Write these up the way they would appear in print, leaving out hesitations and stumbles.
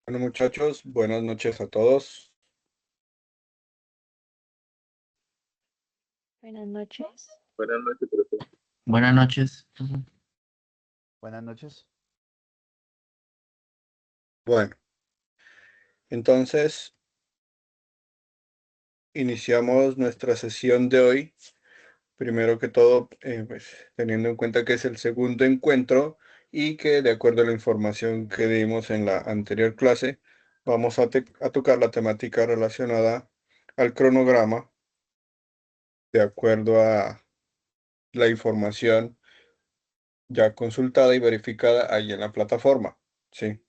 Bueno, muchachos, buenas noches a todos. Buenas noches. Buenas noches, profesor. Buenas noches. Buenas noches. Bueno, entonces iniciamos nuestra sesión de hoy. Primero que todo, pues, teniendo en cuenta que es el segundo encuentro y que de acuerdo a la información que dimos en la anterior clase, vamos a tocar la temática relacionada al cronograma de acuerdo a la información ya consultada y verificada ahí en la plataforma. Sí.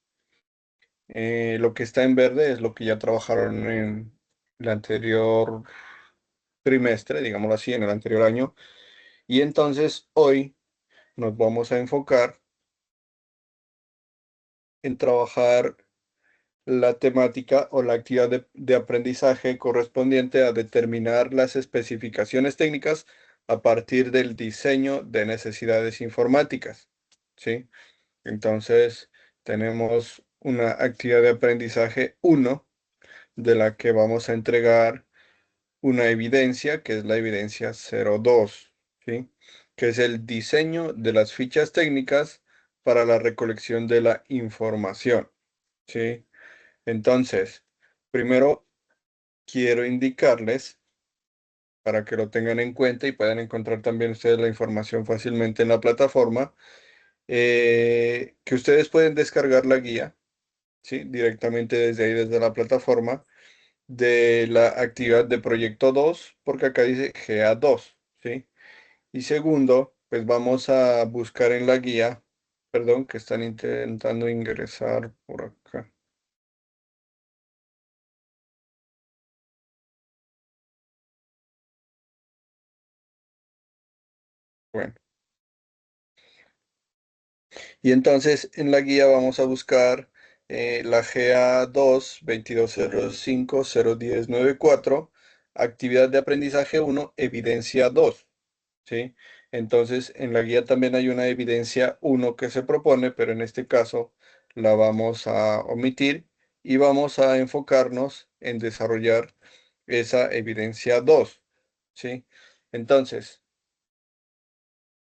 Lo que está en verde es lo que ya trabajaron en el anterior trimestre, digámoslo así, en el anterior año. Y entonces hoy nos vamos a enfocar en trabajar la temática o la actividad de aprendizaje correspondiente a determinar las especificaciones técnicas a partir del diseño de necesidades informáticas. ¿Sí? Entonces tenemos una actividad de aprendizaje uno de la que vamos a entregar una evidencia, que es la evidencia 02, ¿sí? Que es el diseño de las fichas técnicas para la recolección de la información, ¿sí? Entonces, primero quiero indicarles, para que lo tengan en cuenta y puedan encontrar también ustedes la información fácilmente en la plataforma, que ustedes pueden descargar la guía, ¿sí? Directamente desde ahí, desde la plataforma de la actividad de proyecto 2 porque acá dice GA2, ¿sí? Y segundo, pues vamos a buscar en la guía, perdón, que están intentando ingresar por acá. Bueno, y entonces en la guía vamos a buscar la GA2 2205-01094, actividad de aprendizaje 1, evidencia 2. ¿Sí? Entonces, en la guía también hay una evidencia uno que se propone, pero en este caso la vamos a omitir y vamos a enfocarnos en desarrollar esa evidencia 2, ¿sí? Entonces,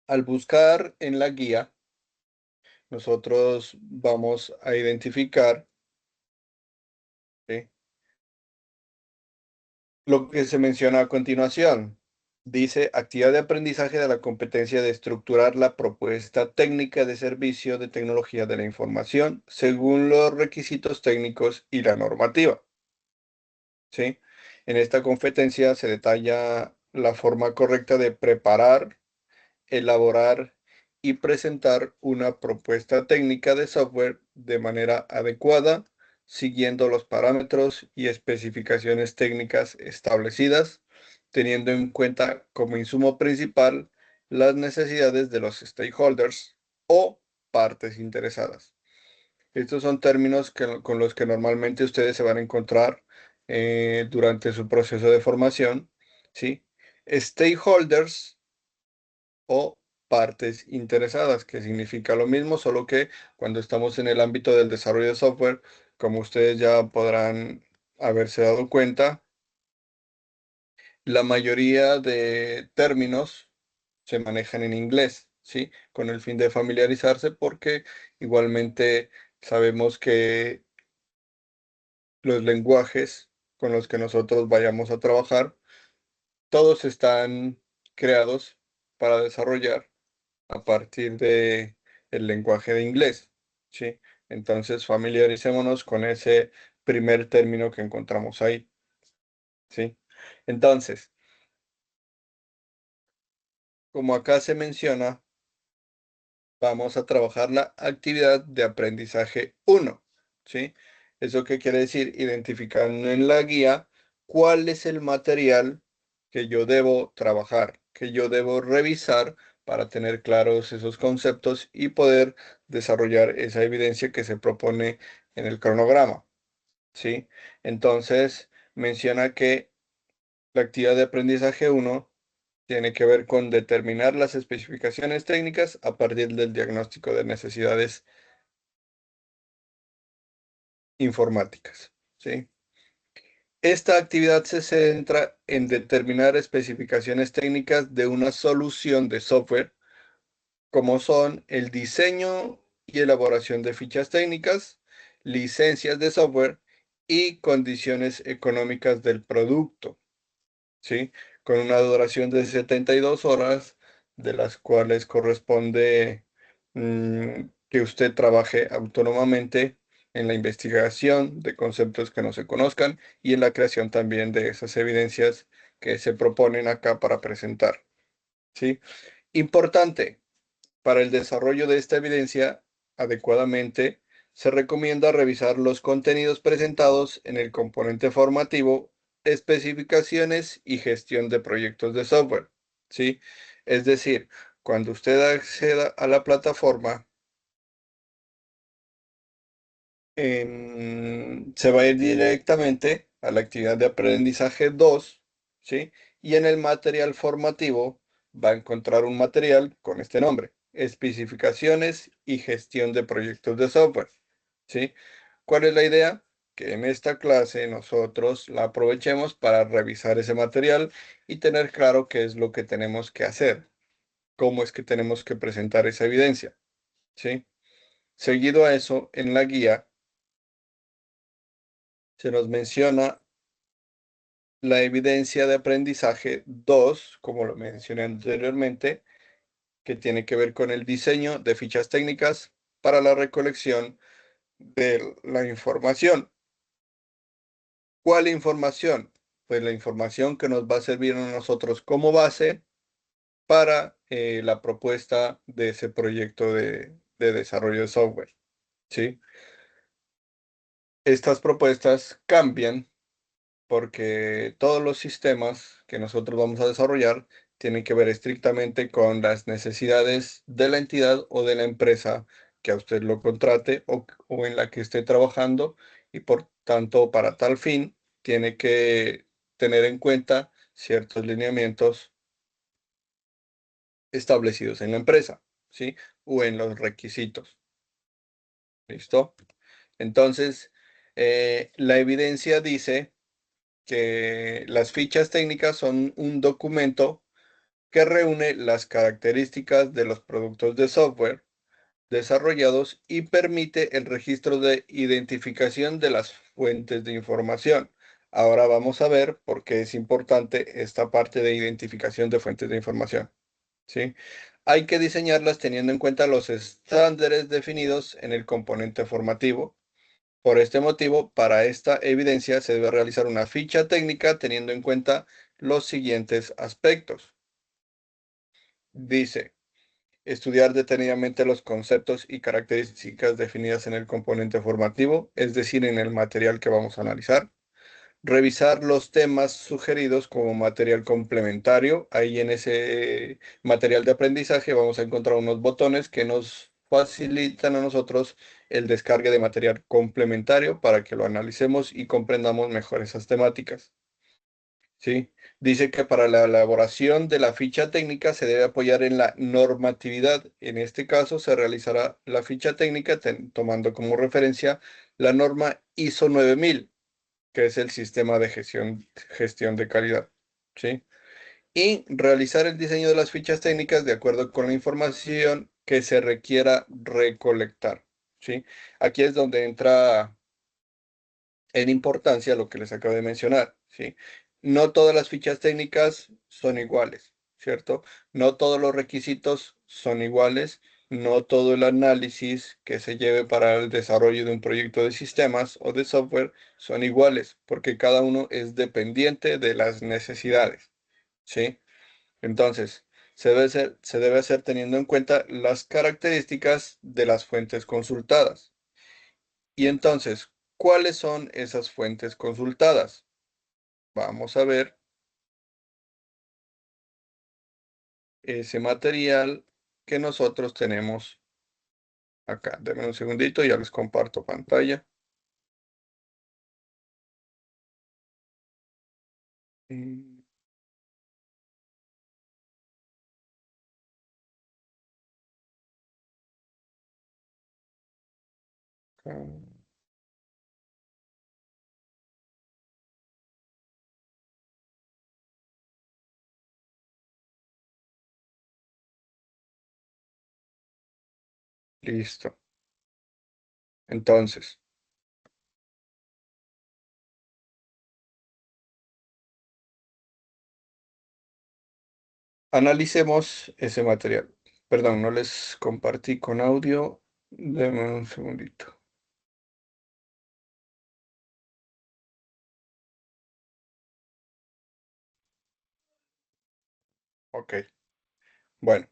al buscar en la guía, nosotros vamos a identificar, ¿sí?, lo que se menciona a continuación. Dice, actividad de aprendizaje de la competencia de estructurar la propuesta técnica de servicio de tecnología de la información según los requisitos técnicos y la normativa. ¿Sí? En esta competencia se detalla la forma correcta de preparar, elaborar y presentar una propuesta técnica de software de manera adecuada, siguiendo los parámetros y especificaciones técnicas establecidas, teniendo en cuenta como insumo principal las necesidades de los stakeholders o partes interesadas. Estos son términos con los que normalmente ustedes se van a encontrar durante su proceso de formación, ¿sí? Stakeholders o partes interesadas, que significa lo mismo, solo que cuando estamos en el ámbito del desarrollo de software, como ustedes ya podrán haberse dado cuenta, la mayoría de términos se manejan en inglés, ¿sí? Con el fin de familiarizarse, porque igualmente sabemos que los lenguajes con los que nosotros vayamos a trabajar, todos están creados para desarrollar a partir de el lenguaje de inglés, ¿sí? Entonces, familiaricémonos con ese primer término que encontramos ahí, ¿sí? Entonces, como acá se menciona, vamos a trabajar la actividad de aprendizaje uno, ¿sí? ¿Eso qué quiere decir? Identificando en la guía cuál es el material que yo debo trabajar, que yo debo revisar para tener claros esos conceptos y poder desarrollar esa evidencia que se propone en el cronograma, ¿sí? Entonces, menciona que la actividad de aprendizaje uno tiene que ver con determinar las especificaciones técnicas a partir del diagnóstico de necesidades informáticas, ¿sí? Esta actividad se centra en determinar especificaciones técnicas de una solución de software, como son el diseño y elaboración de fichas técnicas, licencias de software y condiciones económicas del producto, ¿sí? Con una duración de 72 horas, de las cuales corresponde que usted trabaje autónomamente en la investigación de conceptos que no se conozcan y en la creación también de esas evidencias que se proponen acá para presentar, ¿sí? Importante, para el desarrollo de esta evidencia adecuadamente, se recomienda revisar los contenidos presentados en el componente formativo, especificaciones y gestión de proyectos de software, ¿sí? Es decir, cuando usted acceda a la plataforma, se va a ir directamente a la actividad de aprendizaje 2, ¿sí? Y en el material formativo va a encontrar un material con este nombre: especificaciones y gestión de proyectos de software, ¿sí? ¿Cuál es la idea? Que en esta clase nosotros la aprovechemos para revisar ese material y tener claro qué es lo que tenemos que hacer, cómo es que tenemos que presentar esa evidencia, ¿sí? Seguido a eso, en la guía se nos menciona la evidencia de aprendizaje 2, como lo mencioné anteriormente, que tiene que ver con el diseño de fichas técnicas para la recolección de la información. ¿Cuál información? Pues la información que nos va a servir a nosotros como base para la propuesta de ese proyecto de desarrollo de software, ¿sí? Estas propuestas cambian porque todos los sistemas que nosotros vamos a desarrollar tienen que ver estrictamente con las necesidades de la entidad o de la empresa que a usted lo contrate o en la que esté trabajando, y por tanto, para tal fin, tiene que tener en cuenta ciertos lineamientos establecidos en la empresa, ¿sí? O en los requisitos. ¿Listo? Entonces, la evidencia dice que las fichas técnicas son un documento que reúne las características de los productos de software desarrollados y permite el registro de identificación de las fuentes de información. Ahora vamos a ver por qué es importante esta parte de identificación de fuentes de información, ¿sí? Hay que diseñarlas teniendo en cuenta los estándares definidos en el componente formativo. Por este motivo, para esta evidencia se debe realizar una ficha técnica teniendo en cuenta los siguientes aspectos. Dice: estudiar detenidamente los conceptos y características definidas en el componente formativo, es decir, en el material que vamos a analizar. Revisar los temas sugeridos como material complementario. Ahí en ese material de aprendizaje vamos a encontrar unos botones que nos facilitan a nosotros el descargue de material complementario para que lo analicemos y comprendamos mejor esas temáticas, ¿sí? Dice que para la elaboración de la ficha técnica se debe apoyar en la normatividad. En este caso se realizará la ficha técnica tomando como referencia la norma ISO 9000, que es el sistema de gestión de calidad, ¿sí? Y realizar el diseño de las fichas técnicas de acuerdo con la información que se requiera recolectar, ¿sí? Aquí es donde entra en importancia lo que les acabo de mencionar, ¿sí? No todas las fichas técnicas son iguales, ¿cierto? No todos los requisitos son iguales, no todo el análisis que se lleve para el desarrollo de un proyecto de sistemas o de software son iguales, porque cada uno es dependiente de las necesidades, ¿sí? Entonces, se debe hacer teniendo en cuenta las características de las fuentes consultadas. Y entonces, ¿cuáles son esas fuentes consultadas? Vamos a ver ese material que nosotros tenemos acá. Denme un segundito, ya les comparto pantalla. Mm, acá. Listo. Entonces, analicemos ese material. Perdón, no les compartí con audio. Deme un segundito. Ok. Bueno,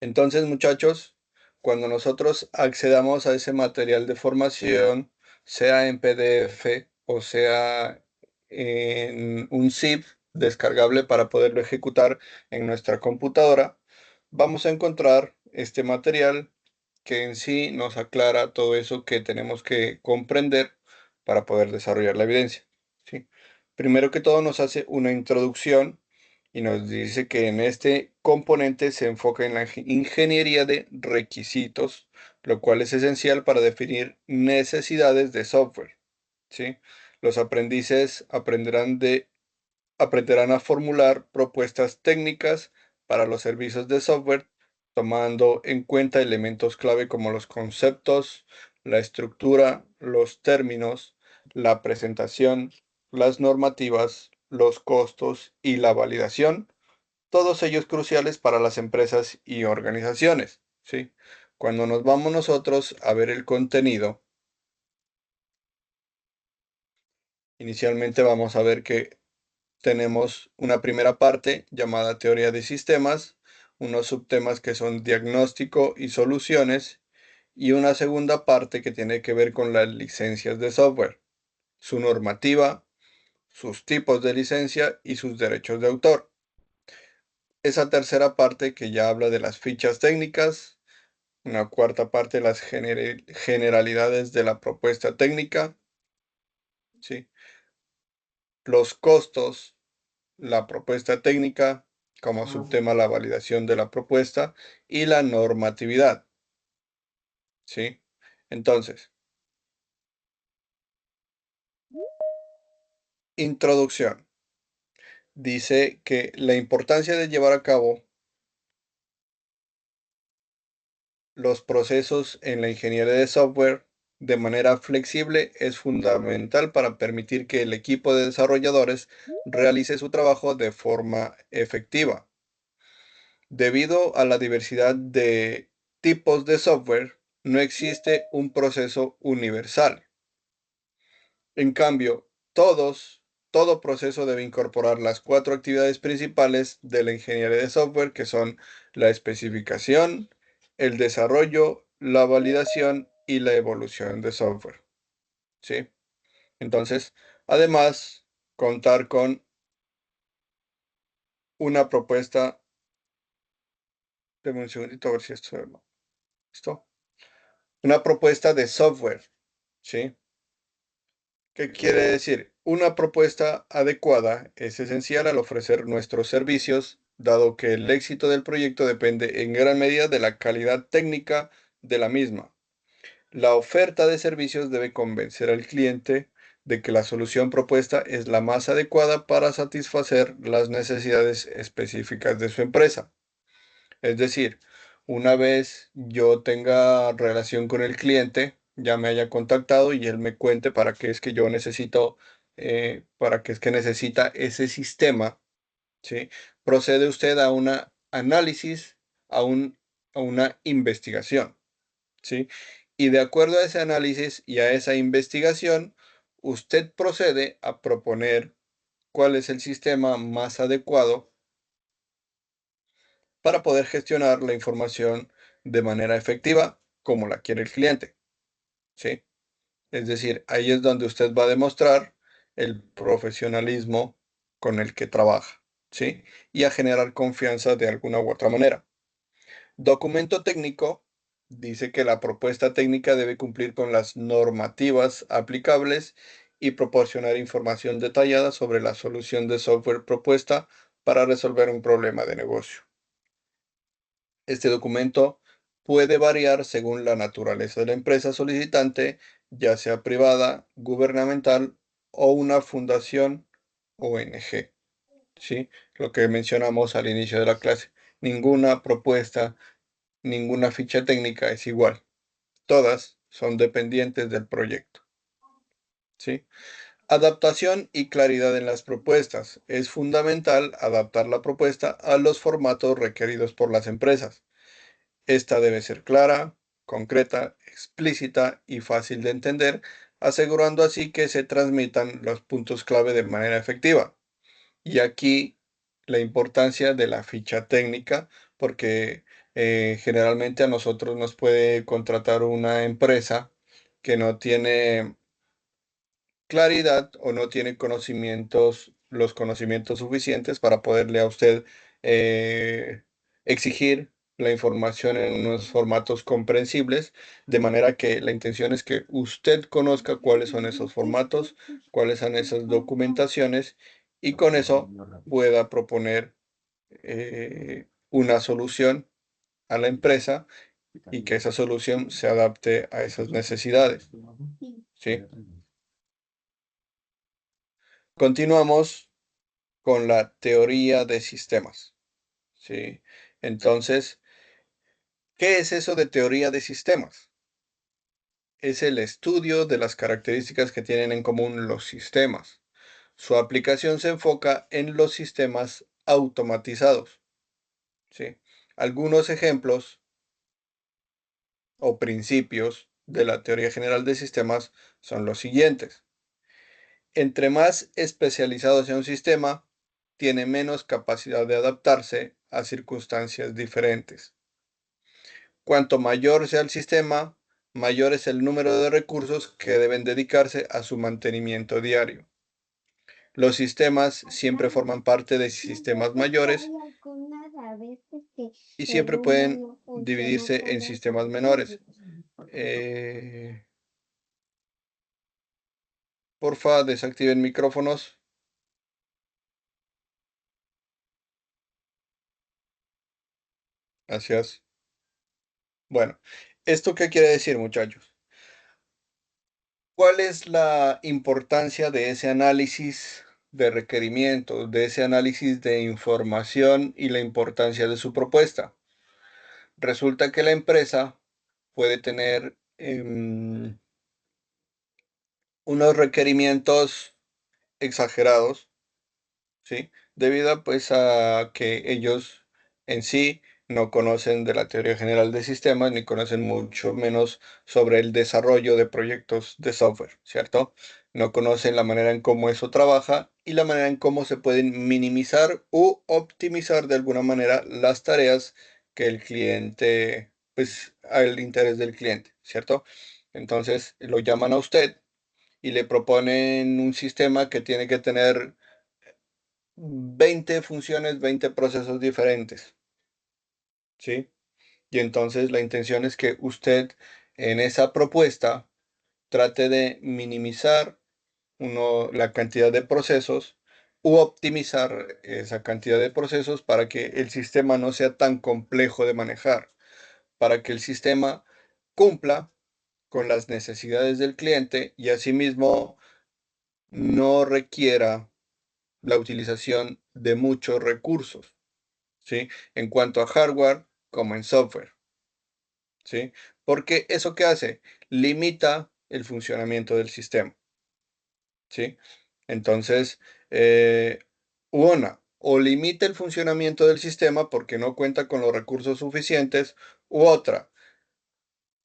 entonces, muchachos, cuando nosotros accedamos a ese material de formación, sea en PDF o sea en un zip descargable para poderlo ejecutar en nuestra computadora, vamos a encontrar este material que en sí nos aclara todo eso que tenemos que comprender para poder desarrollar la evidencia. ¿Sí? Primero que todo nos hace una introducción y nos dice que en este componente se enfoca en la ingeniería de requisitos, lo cual es esencial para definir necesidades de software. ¿Sí? Los aprendices aprenderán a formular propuestas técnicas para los servicios de software, tomando en cuenta elementos clave como los conceptos, la estructura, los términos, la presentación, las normativas, los costos y la validación, todos ellos cruciales para las empresas y organizaciones, ¿sí? Cuando nos vamos nosotros a ver el contenido, inicialmente vamos a ver que tenemos una primera parte llamada teoría de sistemas, unos subtemas que son diagnóstico y soluciones, y una segunda parte que tiene que ver con las licencias de software, su normativa, sus tipos de licencia y sus derechos de autor. Esa tercera parte que ya habla de las fichas técnicas, una cuarta parte de las generalidades de la propuesta técnica, ¿sí? Los costos, la propuesta técnica, como subtema la validación de la propuesta y la normatividad, ¿sí? Entonces, introducción. Dice que la importancia de llevar a cabo los procesos en la ingeniería de software de manera flexible es fundamental para permitir que el equipo de desarrolladores realice su trabajo de forma efectiva. Debido a la diversidad de tipos de software, no existe un proceso universal. En cambio, todo proceso debe incorporar las cuatro actividades principales de la ingeniería de software, que son la especificación, el desarrollo, la validación y la evolución de software. ¿Sí? Entonces, además, contar con una propuesta. Deme un segundito a ver si esto. ¿Listo? Una propuesta de software. ¿Sí? ¿Qué quiere decir? Una propuesta adecuada es esencial al ofrecer nuestros servicios, dado que el éxito del proyecto depende en gran medida de la calidad técnica de la misma. La oferta de servicios debe convencer al cliente de que la solución propuesta es la más adecuada para satisfacer las necesidades específicas de su empresa. Es decir, una vez yo tenga relación con el cliente, ya me haya contactado y él me cuente para qué es que yo necesito, para qué es que necesita ese sistema, ¿sí? Procede usted a un análisis, a a una investigación, ¿sí? Y de acuerdo a ese análisis y a esa investigación, usted procede a proponer cuál es el sistema más adecuado para poder gestionar la información de manera efectiva como la quiere el cliente, ¿sí? Es decir, ahí es donde usted va a demostrar el profesionalismo con el que trabaja, ¿sí? Y a generar confianza de alguna u otra manera. Documento técnico dice que la propuesta técnica debe cumplir con las normativas aplicables y proporcionar información detallada sobre la solución de software propuesta para resolver un problema de negocio. Este documento puede variar según la naturaleza de la empresa solicitante, ya sea privada, gubernamental o una fundación ONG, ¿sí? Lo que mencionamos al inicio de la clase. Ninguna propuesta, ninguna ficha técnica es igual. Todas son dependientes del proyecto. ¿Sí? Adaptación y claridad en las propuestas. Es fundamental adaptar la propuesta a los formatos requeridos por las empresas. Esta debe ser clara, concreta, explícita y fácil de entender, asegurando así que se transmitan los puntos clave de manera efectiva. Y aquí la importancia de la ficha técnica, porque generalmente a nosotros nos puede contratar una empresa que no tiene claridad o no tiene los conocimientos suficientes para poderle a usted exigir la información en unos formatos comprensibles, de manera que la intención es que usted conozca cuáles son esos formatos, cuáles son esas documentaciones y con eso pueda proponer una solución a la empresa y que esa solución se adapte a esas necesidades. ¿Sí? Continuamos con la teoría de sistemas. ¿Sí? Entonces, ¿qué es eso de teoría de sistemas? Es el estudio de las características que tienen en común los sistemas. Su aplicación se enfoca en los sistemas automatizados. ¿Sí? Algunos ejemplos o principios de la teoría general de sistemas son los siguientes. Entre más especializado sea un sistema, tiene menos capacidad de adaptarse a circunstancias diferentes. Cuanto mayor sea el sistema, mayor es el número de recursos que deben dedicarse a su mantenimiento diario. Los sistemas siempre forman parte de sistemas mayores y siempre pueden dividirse en sistemas menores. Porfa, desactiven micrófonos. Gracias. Bueno, ¿esto qué quiere decir, muchachos? ¿Cuál es la importancia de ese análisis de requerimientos, de ese análisis de información y la importancia de su propuesta? Resulta que la empresa puede tener unos requerimientos exagerados, ¿sí? Debido pues a que ellos en sí no conocen de la teoría general de sistemas ni conocen mucho menos sobre el desarrollo de proyectos de software, ¿cierto? No conocen la manera en cómo eso trabaja y la manera en cómo se pueden minimizar u optimizar de alguna manera las tareas que el cliente, pues al interés del cliente, ¿cierto? Entonces lo llaman a usted y le proponen un sistema que tiene que tener 20 funciones, 20 procesos diferentes, ¿sí? Y entonces la intención es que usted en esa propuesta trate de minimizar la cantidad de procesos u optimizar esa cantidad de procesos para que el sistema no sea tan complejo de manejar, para que el sistema cumpla con las necesidades del cliente y asimismo no requiera la utilización de muchos recursos, ¿sí? En cuanto a hardware como en software, ¿sí? Porque eso que hace limita el funcionamiento del sistema, ¿sí? Entonces, o limita el funcionamiento del sistema porque no cuenta con los recursos suficientes, u otra,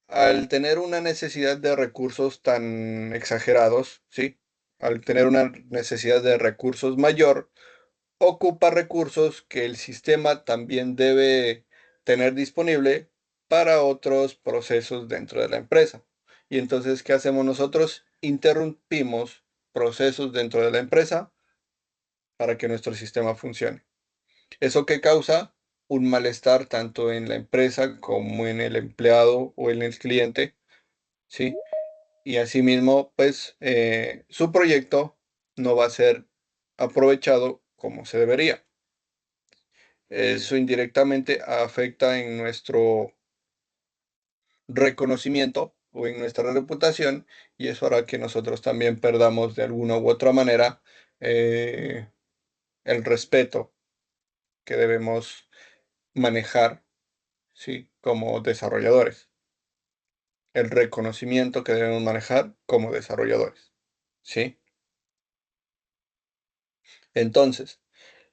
al tener una necesidad de recursos tan exagerados, ¿sí? Al tener una necesidad de recursos mayor, ocupa recursos que el sistema también debe tener disponible para otros procesos dentro de la empresa. Y entonces, ¿qué hacemos nosotros? Interrumpimos procesos dentro de la empresa para que nuestro sistema funcione. ¿Eso qué causa? Un malestar tanto en la empresa como en el empleado o en el cliente, ¿sí? Y asimismo, pues su proyecto no va a ser aprovechado como se debería. Eso indirectamente afecta en nuestro reconocimiento o en nuestra reputación y eso hará que nosotros también perdamos de alguna u otra manera el respeto que debemos manejar, ¿sí? Como desarrolladores. El reconocimiento que debemos manejar como desarrolladores, ¿sí? Entonces,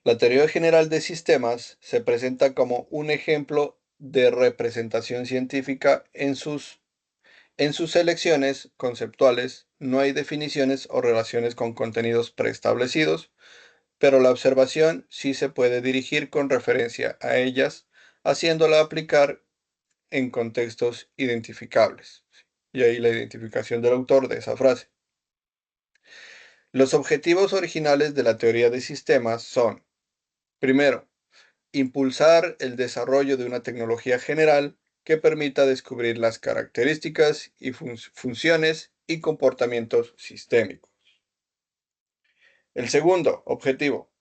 la teoría general de sistemas se presenta como un ejemplo de representación científica en sus selecciones conceptuales. No hay definiciones o relaciones con contenidos preestablecidos, pero la observación sí se puede dirigir con referencia a ellas, haciéndola aplicar en contextos identificables. Y ahí la identificación del autor de esa frase. Los objetivos originales de la teoría de sistemas son, primero, impulsar el desarrollo de una tecnología general que permita descubrir las características y funciones y comportamientos sistémicos. El segundo objetivo,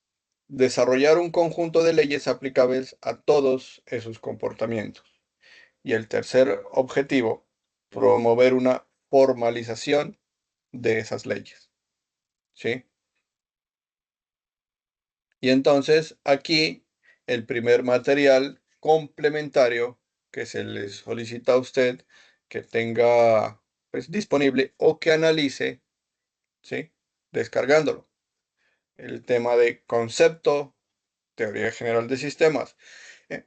desarrollar un conjunto de leyes aplicables a todos esos comportamientos. Y el tercer objetivo, promover una formalización de esas leyes. ¿Sí? Y entonces aquí el primer material complementario que se le solicita a usted que tenga pues, disponible o que analice, ¿sí? Descargándolo. El tema de concepto, teoría general de sistemas. Eh,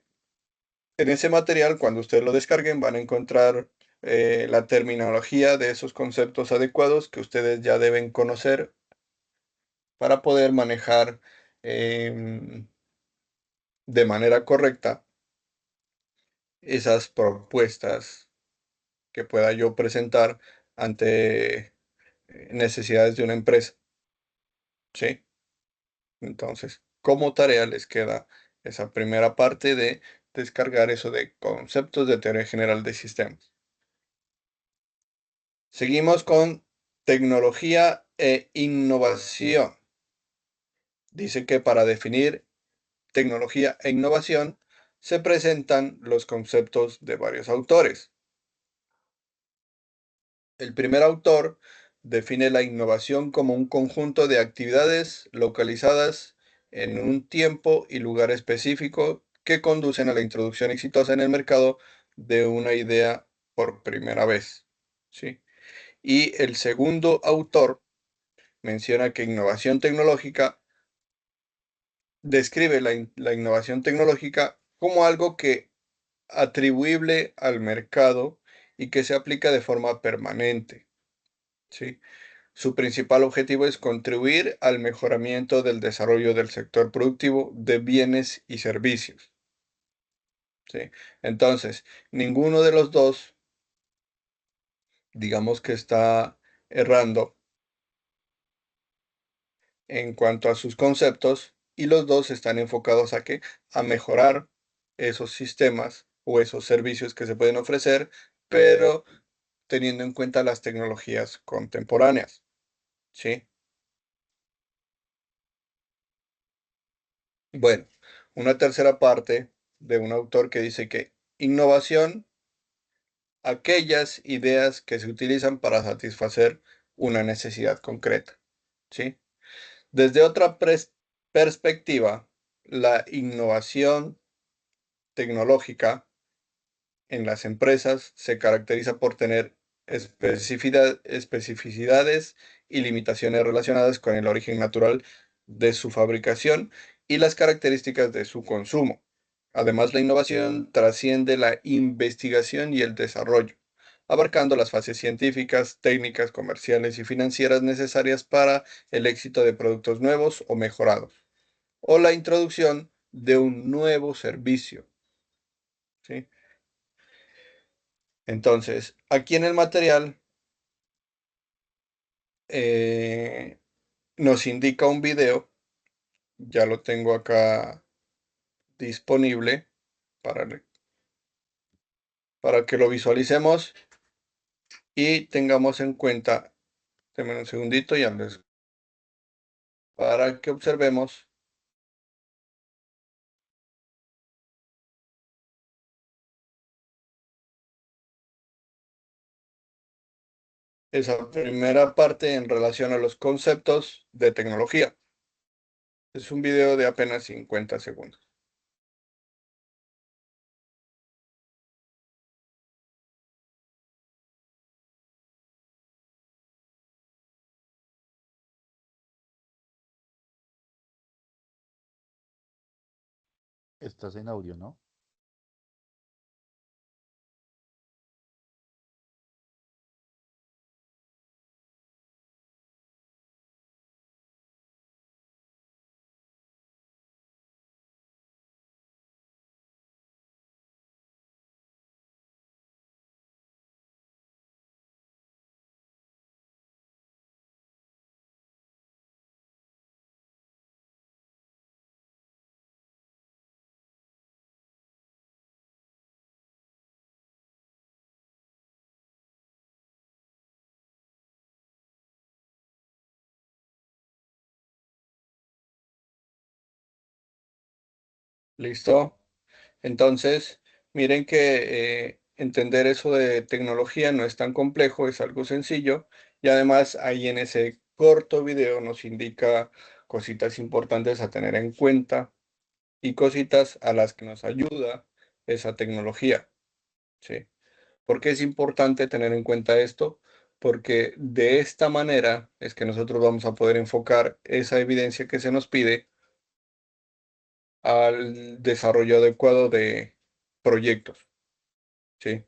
En ese material, cuando ustedes lo descarguen, van a encontrar la terminología de esos conceptos adecuados que ustedes ya deben conocer para poder manejar de manera correcta esas propuestas que pueda yo presentar ante necesidades de una empresa, ¿sí? Entonces, como tarea les queda esa primera parte de descargar eso de conceptos de teoría general de sistemas. Seguimos con tecnología e innovación. Dice que para definir tecnología e innovación se presentan los conceptos de varios autores. El primer autor define la innovación como un conjunto de actividades localizadas en un tiempo y lugar específico que conducen a la introducción exitosa en el mercado de una idea por primera vez. ¿Sí? Y el segundo autor menciona que innovación tecnológica describe la innovación tecnológica como algo que atribuible al mercado y que se aplica de forma permanente. ¿Sí? Su principal objetivo es contribuir al mejoramiento del desarrollo del sector productivo de bienes y servicios. ¿Sí? Entonces, ninguno de los dos, digamos que está errando en cuanto a sus conceptos y los dos están enfocados a qué? A mejorar esos sistemas o esos servicios que se pueden ofrecer, pero teniendo en cuenta las tecnologías contemporáneas. ¿Sí? Bueno, una tercera parte de un autor que dice que innovación, aquellas ideas que se utilizan para satisfacer una necesidad concreta, ¿sí? Desde otra perspectiva, la innovación tecnológica en las empresas se caracteriza por tener especificidades y limitaciones relacionadas con el origen natural de su fabricación y las características de su consumo. Además, la innovación trasciende la investigación y el desarrollo, abarcando las fases científicas, técnicas, comerciales y financieras necesarias para el éxito de productos nuevos o mejorados, o la introducción de un nuevo servicio. ¿Sí? Entonces, aquí en el material eh, nos indica un video, ya lo tengo acá disponible para, para que lo visualicemos y tengamos en cuenta, denme un segundito y para que observemos esa primera parte en relación a los conceptos de tecnología. Es un video de apenas 50 segundos. Estás en audio, ¿no? ¿Listo? Entonces, miren que entender eso de tecnología no es tan complejo, es algo sencillo. Y además ahí en ese corto video nos indica cositas importantes a tener en cuenta y cositas a las que nos ayuda esa tecnología, ¿sí? ¿Por qué es importante tener en cuenta esto? Porque de esta manera es que nosotros vamos a poder enfocar esa evidencia que se nos pide al desarrollo adecuado de proyectos, ¿sí?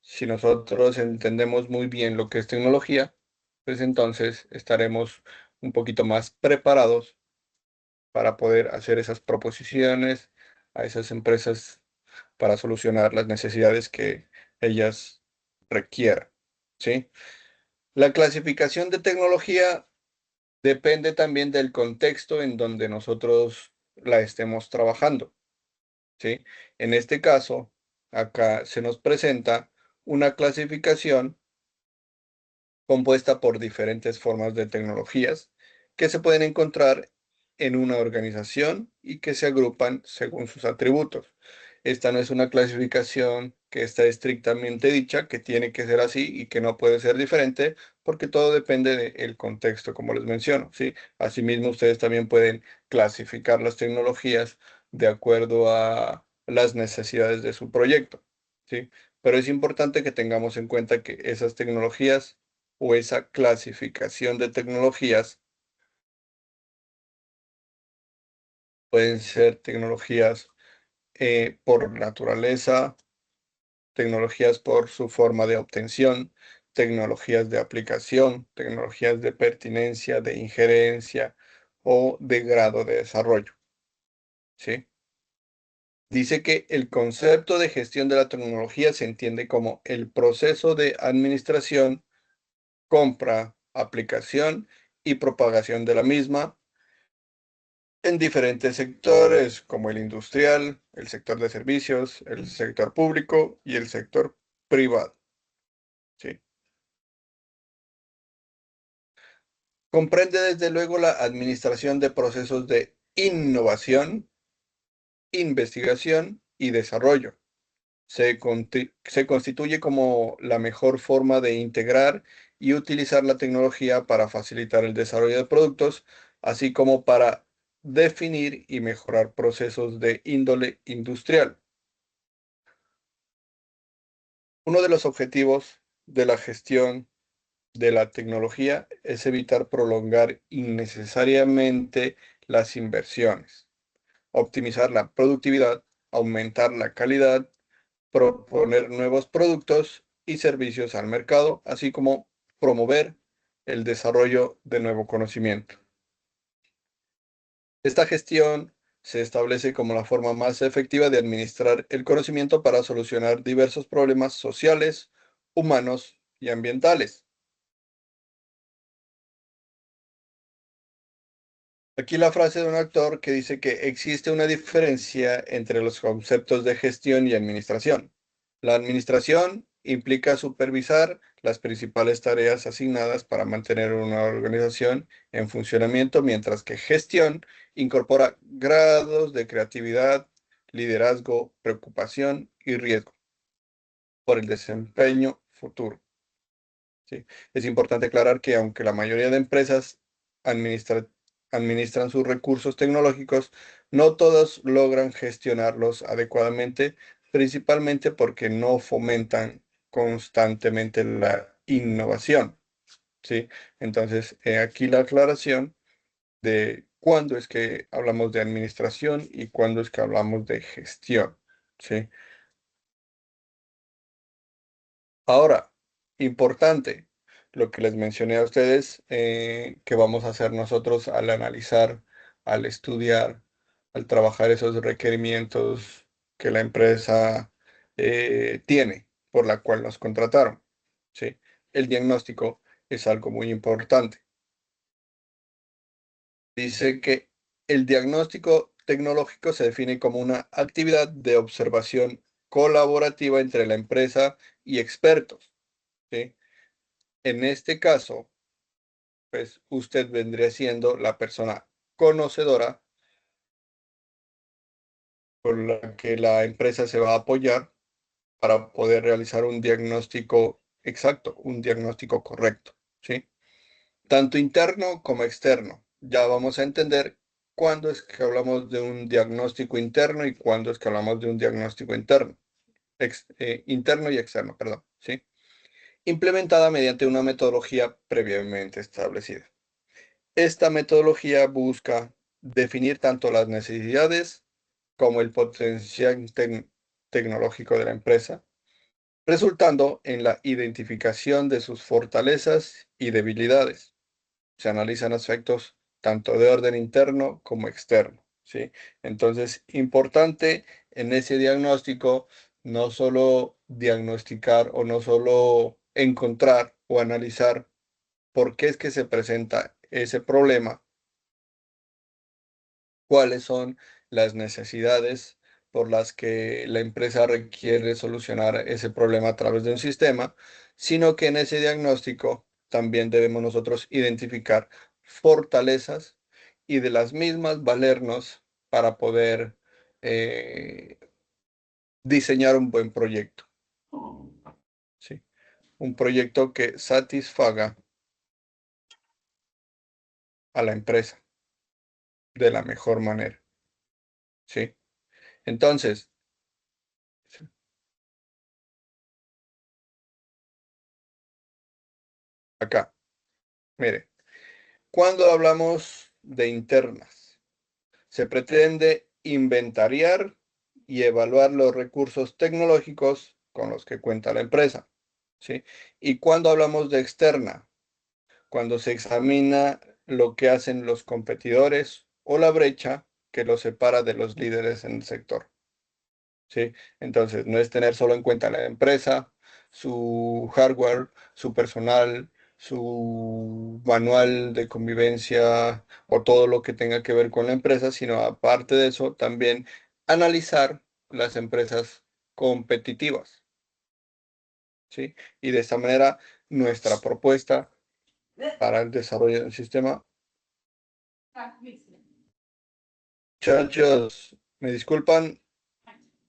Si nosotros entendemos muy bien lo que es tecnología, pues entonces estaremos un poquito más preparados para poder hacer esas proposiciones a esas empresas para solucionar las necesidades que ellas requieran, ¿sí? La clasificación de tecnología depende también del contexto en donde nosotros la estemos trabajando, ¿sí? En este caso, acá se nos presenta una clasificación compuesta por diferentes formas de tecnologías que se pueden encontrar en una organización y que se agrupan según sus atributos. Esta no es una clasificación que está estrictamente dicha, que tiene que ser así y que no puede ser diferente, porque todo depende del contexto, como les menciono, ¿sí? Asimismo, ustedes también pueden clasificar las tecnologías de acuerdo a las necesidades de su proyecto, ¿sí? Pero es importante que tengamos en cuenta que esas tecnologías o esa clasificación de tecnologías pueden ser tecnologías por naturaleza, tecnologías por su forma de obtención, tecnologías de aplicación, tecnologías de pertinencia, de injerencia o de grado de desarrollo, ¿sí? Dice que el concepto de gestión de la tecnología se entiende como el proceso de administración, compra, aplicación y propagación de la misma en diferentes sectores como el industrial, el sector de servicios, el sector público y el sector privado. ¿Sí? Comprende desde luego la administración de procesos de innovación, investigación y desarrollo. Se constituye como la mejor forma de integrar y utilizar la tecnología para facilitar el desarrollo de productos, así como para definir y mejorar procesos de índole industrial. Uno de los objetivos de la gestión de la tecnología es evitar prolongar innecesariamente las inversiones, optimizar la productividad, aumentar la calidad, proponer nuevos productos y servicios al mercado, así como promover el desarrollo de nuevo conocimiento. Esta gestión se establece como la forma más efectiva de administrar el conocimiento para solucionar diversos problemas sociales, humanos y ambientales. Aquí la frase de un actor que dice que existe una diferencia entre los conceptos de gestión y administración. La administración implica supervisar las principales tareas asignadas para mantener una organización en funcionamiento, mientras que gestión incorpora grados de creatividad, liderazgo, preocupación y riesgo por el desempeño futuro. ¿Sí? Es importante aclarar que aunque la mayoría de empresas administra- administran sus recursos tecnológicos, no todas logran gestionarlos adecuadamente, principalmente porque no fomentan constantemente la innovación. ¿Sí? Entonces, aquí la aclaración de cuándo es que hablamos de administración y cuándo es que hablamos de gestión, ¿sí? Ahora, importante, lo que les mencioné a ustedes, que vamos a hacer nosotros al analizar, al estudiar, al trabajar esos requerimientos que la empresa tiene, por la cual nos contrataron, ¿sí? El diagnóstico es algo muy importante. Dice que el diagnóstico tecnológico se define como una actividad de observación colaborativa entre la empresa y expertos, ¿sí? En este caso, pues usted vendría siendo la persona conocedora por la que la empresa se va a apoyar para poder realizar un diagnóstico exacto, un diagnóstico correcto, ¿sí? Tanto interno como externo. Ya vamos a entender cuándo es que hablamos de un diagnóstico interno y cuándo es que hablamos de un diagnóstico interno, interno y externo, perdón, ¿sí? Implementada mediante una metodología previamente establecida. Esta metodología busca definir tanto las necesidades como el potencial tecnológico de la empresa, resultando en la identificación de sus fortalezas y debilidades. Se analizan aspectos tanto de orden interno como externo, ¿sí? Entonces, importante en ese diagnóstico no solo diagnosticar o no solo encontrar o analizar por qué es que se presenta ese problema, cuáles son las necesidades por las que la empresa requiere solucionar ese problema a través de un sistema, sino que en ese diagnóstico también debemos nosotros identificar fortalezas y de las mismas valernos para poder eh, diseñar un buen proyecto, ¿sí? Un proyecto que satisfaga a la empresa de la mejor manera, ¿sí? Entonces, acá, mire. Cuando hablamos de internas, se pretende inventariar y evaluar los recursos tecnológicos con los que cuenta la empresa, ¿sí? Y cuando hablamos de externa, cuando se examina lo que hacen los competidores o la brecha que los separa de los líderes en el sector. ¿Sí? Entonces, no es tener solo en cuenta la empresa, su hardware, su personal, su manual de convivencia o todo lo que tenga que ver con la empresa, sino aparte de eso, también analizar las empresas competitivas, ¿sí? Y de esta manera, nuestra propuesta para el desarrollo del sistema. Muchachos, me disculpan,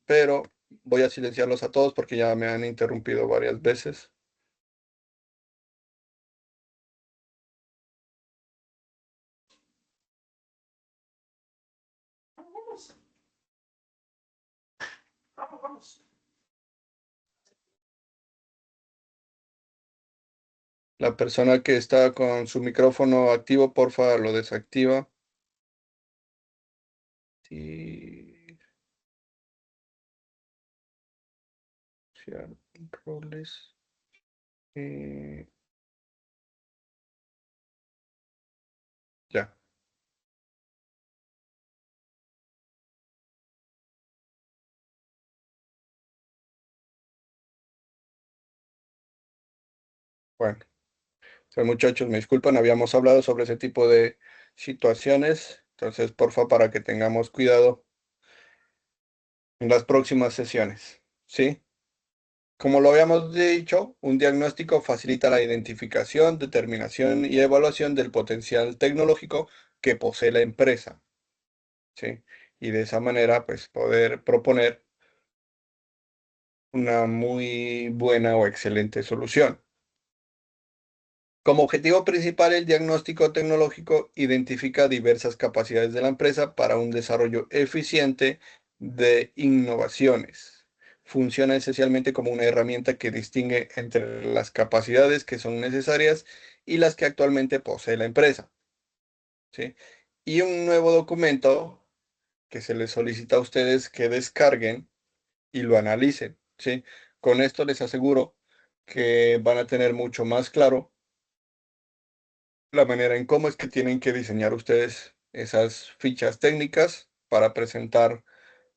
pero voy a silenciarlos a todos porque ya me han interrumpido varias veces. La persona que está con su micrófono activo, porfa, lo desactiva. Sí, sí, roles. eh, ya, bueno. Entonces, muchachos, me disculpan, habíamos hablado sobre ese tipo de situaciones. Entonces, porfa, para que tengamos cuidado en las próximas sesiones. ¿Sí? Como lo habíamos dicho, un diagnóstico facilita la identificación, determinación y evaluación del potencial tecnológico que posee la empresa, ¿sí? Y de esa manera, pues, poder proponer una muy buena o excelente solución. Como objetivo principal, el diagnóstico tecnológico identifica diversas capacidades de la empresa para un desarrollo eficiente de innovaciones. Funciona esencialmente como una herramienta que distingue entre las capacidades que son necesarias y las que actualmente posee la empresa, ¿sí? y un nuevo documento que se les solicita a ustedes que descarguen y lo analicen, ¿sí? Con esto les aseguro que van a tener mucho más claro la manera en cómo es que tienen que diseñar ustedes esas fichas técnicas para presentar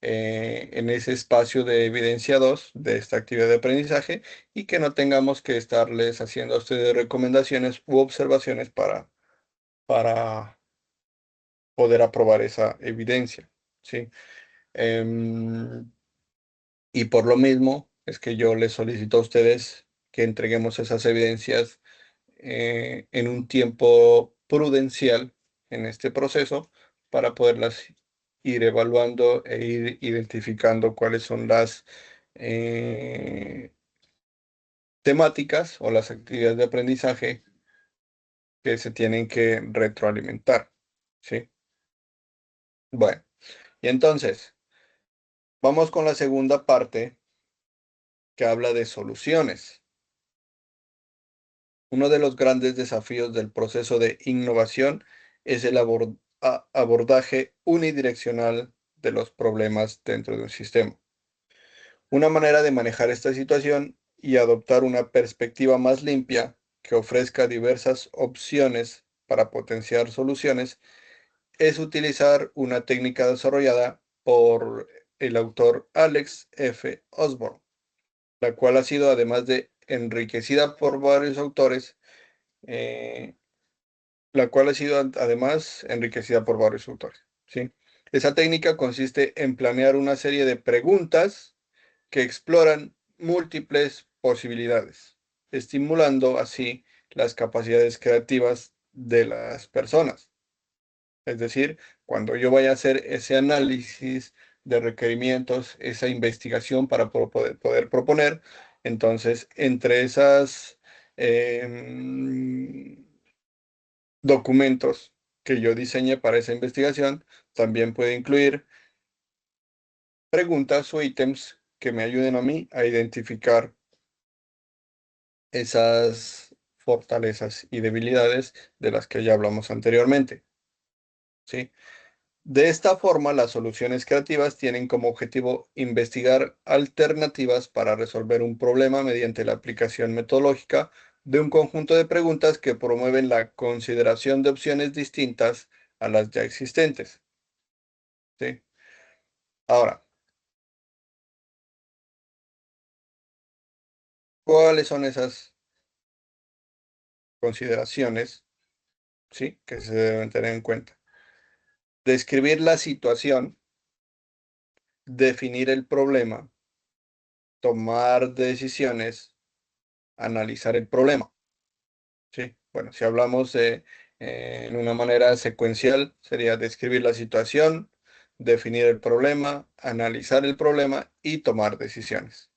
en ese espacio de evidencia 2 de esta actividad de aprendizaje y que no tengamos que estarles haciendo a ustedes recomendaciones u observaciones para poder aprobar esa evidencia, ¿sí? Em, y por lo mismo es que yo les solicito a ustedes que entreguemos esas evidencias en un tiempo prudencial en este proceso para poderlas ir evaluando e ir identificando cuáles son las eh, temáticas o las actividades de aprendizaje que se tienen que retroalimentar, ¿sí? Bueno, y entonces, vamos con la segunda parte que habla de soluciones. Uno de los grandes desafíos del proceso de innovación es el abordaje unidireccional de los problemas dentro de un sistema. Una manera de manejar esta situación y adoptar una perspectiva más limpia que ofrezca diversas opciones para potenciar soluciones es utilizar una técnica desarrollada por el autor Alex F. Osborne, la cual ha sido además de enriquecida por varios autores, eh, la cual ha sido además enriquecida por varios autores, ¿sí? Esa técnica consiste en planear una serie de preguntas que exploran múltiples posibilidades, estimulando así las capacidades creativas de las personas. Es decir, cuando yo vaya a hacer ese análisis de requerimientos, esa investigación para poder proponer, entonces entre esas em, documentos que yo diseñe para esa investigación, también puede incluir preguntas o ítems que me ayuden a mí a identificar esas fortalezas y debilidades de las que ya hablamos anteriormente, ¿sí? De esta forma, las soluciones creativas tienen como objetivo investigar alternativas para resolver un problema mediante la aplicación metodológica de un conjunto de preguntas que promueven la consideración de opciones distintas a las ya existentes, ¿sí? Ahora, ¿cuáles son esas consideraciones, ¿sí?, que se deben tener en cuenta? Describir la situación, definir el problema, tomar decisiones, analizar el problema. Sí, bueno, si hablamos en una manera secuencial, sería describir la situación, definir el problema, analizar el problema y tomar decisiones.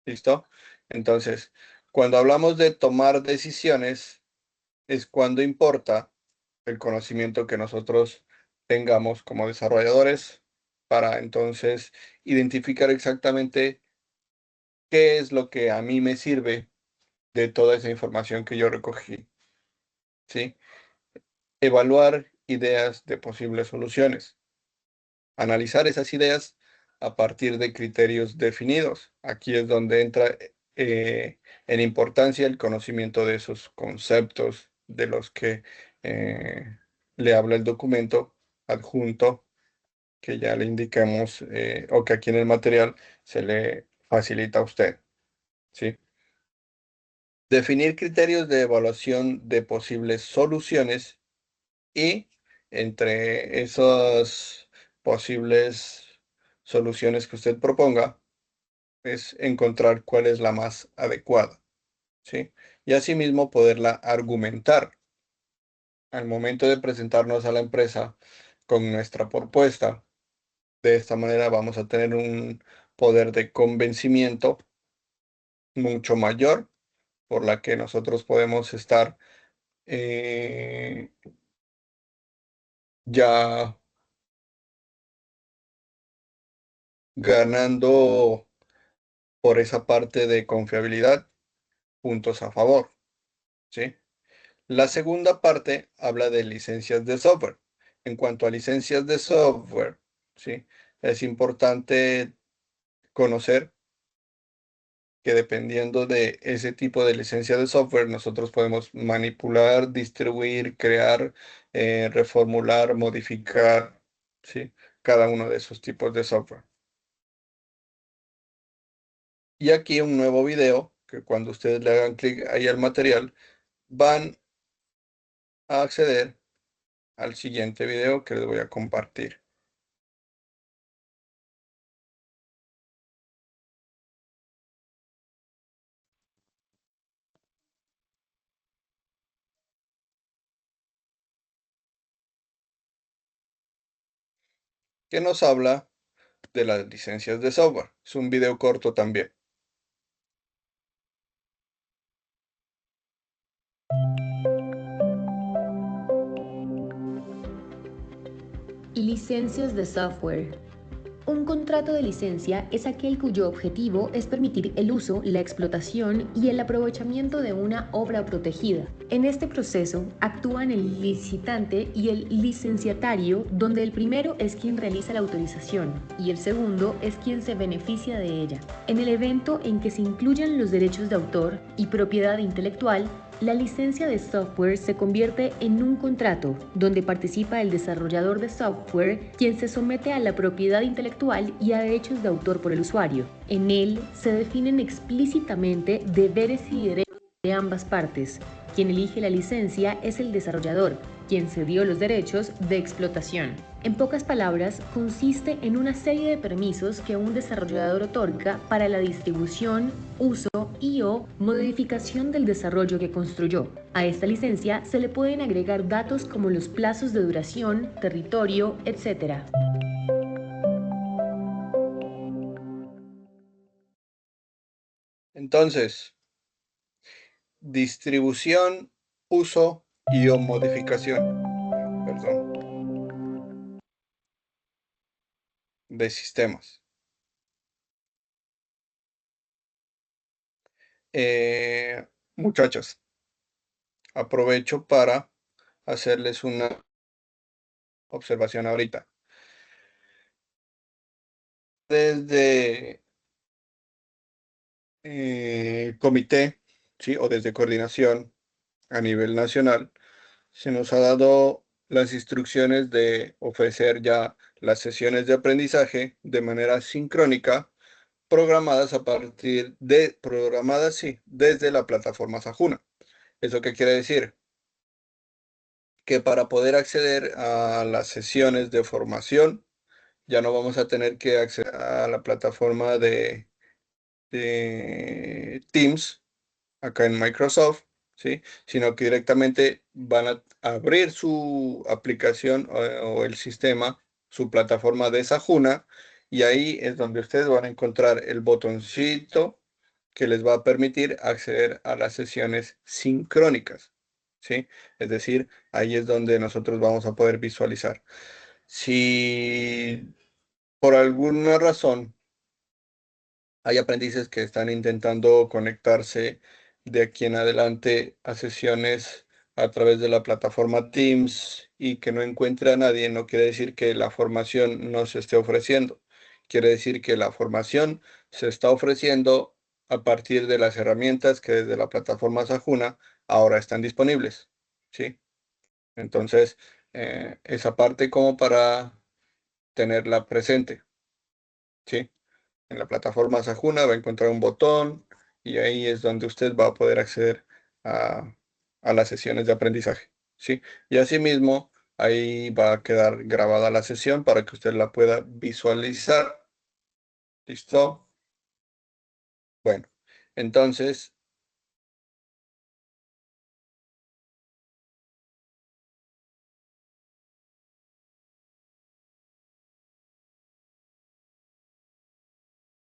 ¿Listo? Entonces, cuando hablamos de tomar decisiones, es cuando importa el conocimiento que nosotros tengamos como desarrolladores para entonces identificar exactamente qué es lo que a mí me sirve de toda esa información que yo recogí, ¿sí? Evaluar ideas de posibles soluciones, analizar esas ideas a partir de criterios definidos. Aquí es donde entra en importancia el conocimiento de esos conceptos de los que eh, le habla el documento adjunto, que ya le indicamos o que aquí en el material se le facilita a usted, ¿sí? Definir criterios de evaluación de posibles soluciones y entre esas posibles soluciones que usted proponga, es encontrar cuál es la más adecuada, ¿sí? Y asimismo poderla argumentar al momento de presentarnos a la empresa con nuestra propuesta. De esta manera vamos a tener un poder de convencimiento mucho mayor por la que nosotros podemos estar eh, ya ganando por esa parte de confiabilidad, puntos a favor, ¿sí? La segunda parte habla de licencias de software. En cuanto a licencias de software, ¿sí? Es importante conocer que dependiendo de ese tipo de licencia de software, nosotros podemos manipular, distribuir, crear, reformular, modificar, ¿sí? Cada uno de esos tipos de software. Y aquí un nuevo video, que cuando ustedes le hagan clic ahí al material, van a acceder al siguiente video que les voy a compartir. Que nos habla de las licencias de software. Es un video corto también. Licencias de software. Un contrato de licencia es aquel cuyo objetivo es permitir el uso, la explotación y el aprovechamiento de una obra protegida. En este proceso actúan el licitante y el licenciatario, donde el primero es quien realiza la autorización y el segundo es quien se beneficia de ella. En el evento en que se incluyan los derechos de autor y propiedad intelectual, la licencia de software se convierte en un contrato donde participa el desarrollador de software, quien se somete a la propiedad intelectual y a derechos de autor por el usuario. En él se definen explícitamente deberes y derechos de ambas partes. Quien elige la licencia es el desarrollador, quien cedió los derechos de explotación. En pocas palabras, consiste en una serie de permisos que un desarrollador otorga para la distribución, uso y/o modificación del desarrollo que construyó. A esta licencia se le pueden agregar datos como los plazos de duración, territorio, etc. Entonces, distribución, uso y o modificación, perdón, de sistemas. Muchachos, aprovecho para hacerles una observación ahorita. Desde comité, ¿sí? O desde coordinación a nivel nacional, se nos ha dado las instrucciones de ofrecer ya las sesiones de aprendizaje de manera sincrónica, programadas programadas, sí, desde la plataforma Sajuna. ¿Eso qué quiere decir? Que para poder acceder a las sesiones de formación, ya no vamos a tener que acceder a la plataforma de Teams acá en Microsoft, ¿sí? Sino que directamente van a abrir su aplicación o el sistema, su plataforma de Sajuna, y ahí es donde ustedes van a encontrar el botoncito que les va a permitir acceder a las sesiones sincrónicas, ¿sí? Es decir, ahí es donde nosotros vamos a poder visualizar. Si por alguna razón hay aprendices que están intentando conectarse de aquí en adelante a sesiones a través de la plataforma Teams y que no encuentre a nadie, no quiere decir que la formación no se esté ofreciendo. Quiere decir que la formación se está ofreciendo a partir de las herramientas que desde la plataforma Sajuna ahora están disponibles. ¿Sí? Entonces, esa parte como para tenerla presente. ¿Sí? En la plataforma Sajuna va a encontrar un botón y ahí es donde usted va a poder acceder a, a las sesiones de aprendizaje, ¿sí? Y asimismo, ahí va a quedar grabada la sesión para que usted la pueda visualizar. ¿Listo? Bueno, entonces,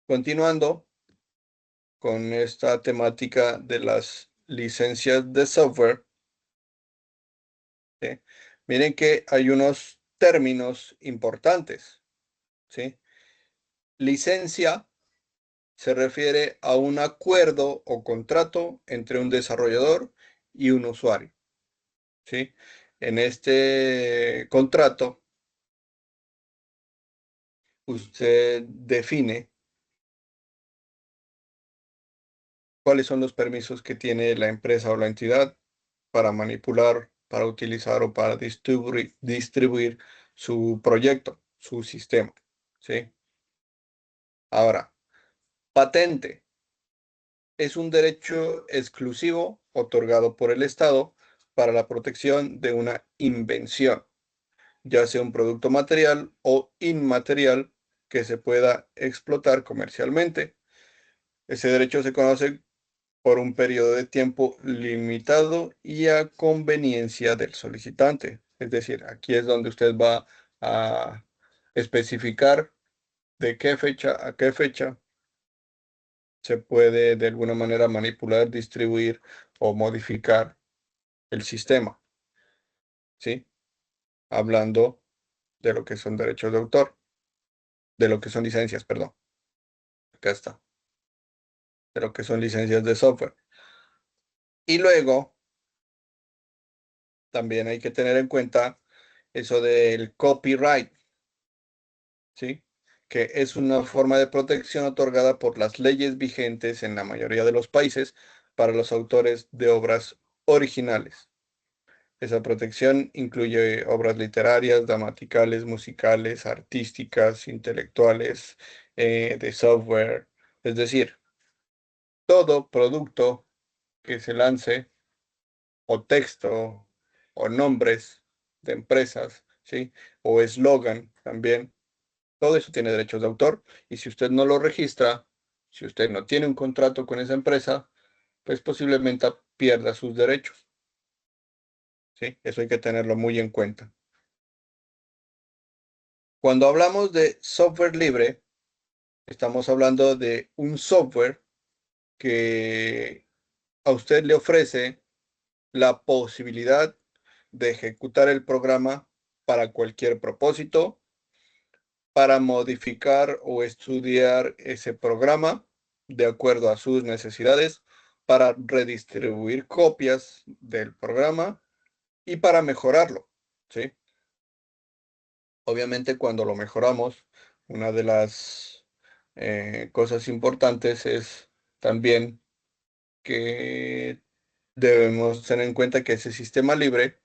continuando con esta temática de las licencias de software, ¿sí? Miren que hay unos términos importantes, ¿sí? Licencia se refiere a un acuerdo o contrato entre un desarrollador y un usuario, ¿sí? En este contrato, usted define cuáles son los permisos que tiene la empresa o la entidad para manipular, para utilizar o para distribuir su proyecto, su sistema, ¿sí? Ahora, patente es un derecho exclusivo otorgado por el Estado para la protección de una invención, ya sea un producto material o inmaterial que se pueda explotar comercialmente. Ese derecho se conoce por un periodo de tiempo limitado y a conveniencia del solicitante. Es decir, aquí es donde usted va a especificar de qué fecha a qué fecha se puede de alguna manera manipular, distribuir o modificar el sistema, ¿sí? Hablando de lo que son derechos de autor, de lo que son licencias, perdón. Acá está, de lo que son licencias de software. Y luego también hay que tener en cuenta eso del copyright, ¿sí? Que es una forma de protección otorgada por las leyes vigentes en la mayoría de los países para los autores de obras originales. Esa protección incluye obras literarias, gramaticales, musicales, artísticas, intelectuales, de software, es decir, todo producto que se lance o texto o nombres de empresas, ¿sí? O eslogan también. Todo eso tiene derechos de autor y si usted no lo registra, si usted no tiene un contrato con esa empresa, pues posiblemente pierda sus derechos, ¿sí? Eso hay que tenerlo muy en cuenta. Cuando hablamos de software libre, estamos hablando de un software que a usted le ofrece la posibilidad de ejecutar el programa para cualquier propósito, para modificar o estudiar ese programa de acuerdo a sus necesidades, para redistribuir copias del programa y para mejorarlo, ¿sí? Obviamente cuando lo mejoramos, una de las cosas importantes es también que debemos tener en cuenta que ese sistema libre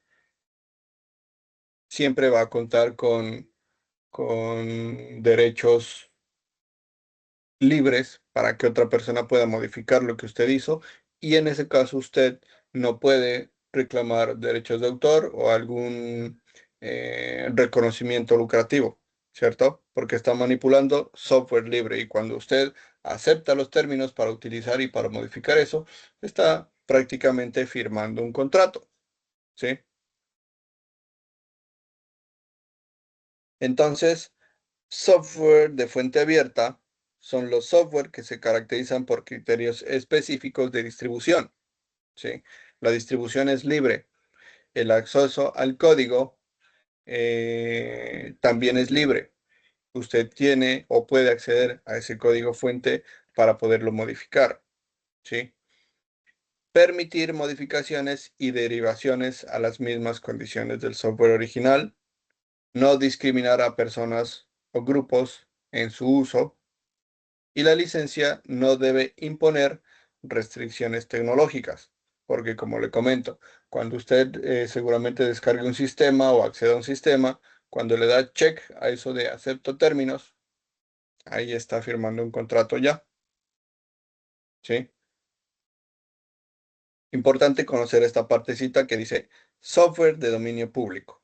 siempre va a contar con derechos libres para que otra persona pueda modificar lo que usted hizo y en ese caso usted no puede reclamar derechos de autor o algún reconocimiento lucrativo, ¿cierto? Porque está manipulando software libre y cuando usted acepta los términos para utilizar y para modificar eso, está prácticamente firmando un contrato, ¿sí? Entonces, software de fuente abierta son los software que se caracterizan por criterios específicos de distribución, ¿sí? La distribución es libre. El acceso al código también es libre. Usted tiene o puede acceder a ese código fuente para poderlo modificar, ¿sí? Permitir modificaciones y derivaciones a las mismas condiciones del software original. No discriminar a personas o grupos en su uso y la licencia no debe imponer restricciones tecnológicas, porque como le comento, cuando usted seguramente descargue un sistema o acceda a un sistema, cuando le da check a eso de acepto términos, ahí está firmando un contrato ya, ¿sí? Importante conocer esta partecita que dice software de dominio público,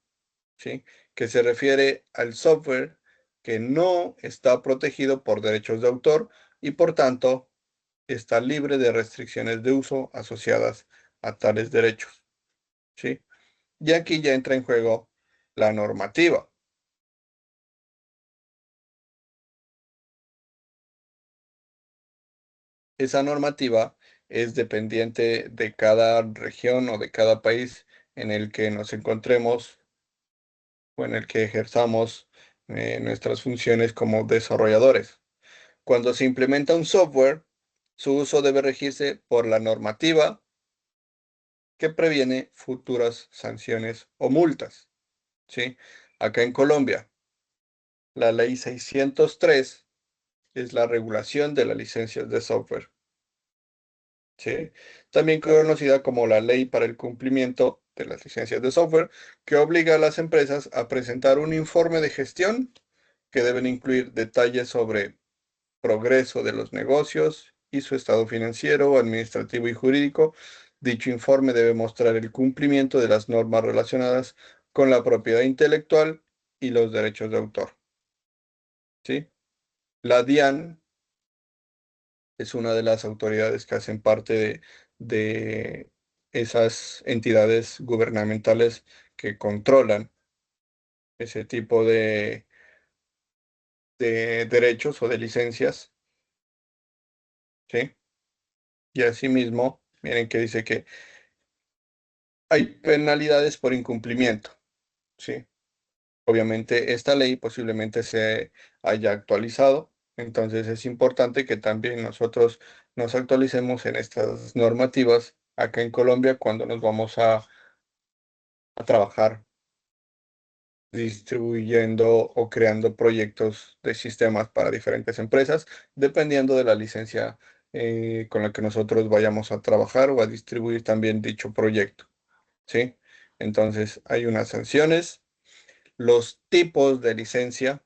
¿sí? Que se refiere al software que no está protegido por derechos de autor y por tanto está libre de restricciones de uso asociadas a tales derechos, ¿sí? Y aquí ya entra en juego la normativa. Esa normativa es dependiente de cada región o de cada país en el que nos encontremos o en el que ejerzamos nuestras funciones como desarrolladores. Cuando se implementa un software, su uso debe regirse por la normativa que previene futuras sanciones o multas, ¿sí? Acá en Colombia, la ley 603 es la regulación de las licencias de software, ¿sí? También conocida como la ley para el cumplimiento de las licencias de software, que obliga a las empresas a presentar un informe de gestión que deben incluir detalles sobre progreso de los negocios y su estado financiero, administrativo y jurídico. Dicho informe debe mostrar el cumplimiento de las normas relacionadas con la propiedad intelectual y los derechos de autor, ¿sí? La DIAN es una de las autoridades que hacen parte de esas entidades gubernamentales que controlan ese tipo de derechos o de licencias, ¿sí? Y asimismo, miren que dice que hay penalidades por incumplimiento, ¿sí? Obviamente esta ley posiblemente se haya actualizado, entonces es importante que también nosotros nos actualicemos en estas normativas acá en Colombia cuando nos vamos a trabajar distribuyendo o creando proyectos de sistemas para diferentes empresas, dependiendo de la licencia con la que nosotros vayamos a trabajar o a distribuir también dicho proyecto, ¿sí? Entonces hay unas sanciones, los tipos de licencia